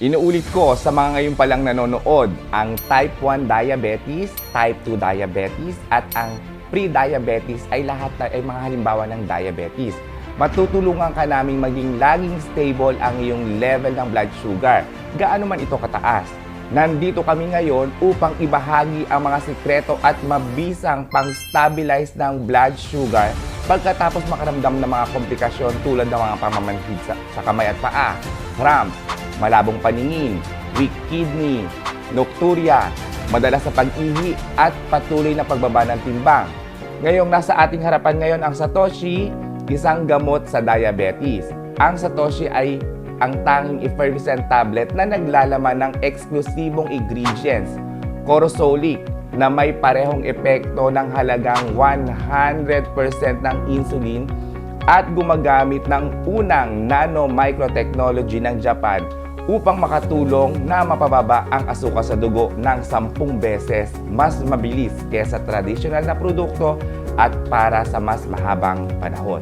Inuulit ko sa mga ngayon palang nanonood, ang type 1 diabetes, type 2 diabetes, at ang pre-diabetes ay lahat ay mga halimbawa ng diabetes. Matutulungan ka naming maging laging stable ang iyong level ng blood sugar, gaano man ito kataas. Nandito kami ngayon upang ibahagi ang mga sikreto at mabisang pang-stabilize ng blood sugar pagkatapos makaramdam ng mga komplikasyon tulad ng mga pamamanhid sa kamay at paa, cramps, malabong paningin, weak kidney, nocturia, madalas sa pag-ihi at patuloy na pagbaba ng timbang. Ngayong nasa ating harapan ngayon ang Satoshi, isang gamot sa diabetes. Ang Satoshi ay ang tanging effervescent tablet na naglalaman ng eksklusibong ingredients, corosolic, na may parehong epekto ng halagang 100% ng insulin at gumagamit ng unang nano-microtechnology ng Japan upang makatulong na mapababa ang asuka sa dugo ng 10 beses mas mabilis kaysa traditional na produkto at para sa mas mahabang panahon.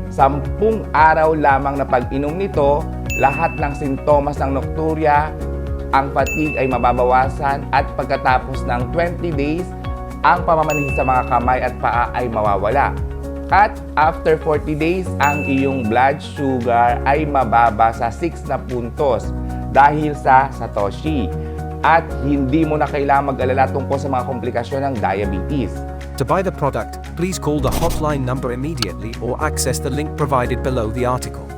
10 araw lamang na pag-inom nito, lahat ng sintomas ng nocturia, ang fatigue ay mababawasan at pagkatapos ng 20 days, ang pamamanhid sa mga kamay at paa ay mawawala. At after 40 days, ang iyong blood sugar ay mababa sa 6 na puntos dahil sa Satoshi. At hindi mo na kailangang mag-alala tungkol sa mga komplikasyon ng diabetes. To buy the product, please call the hotline number immediately or access the link provided below the article.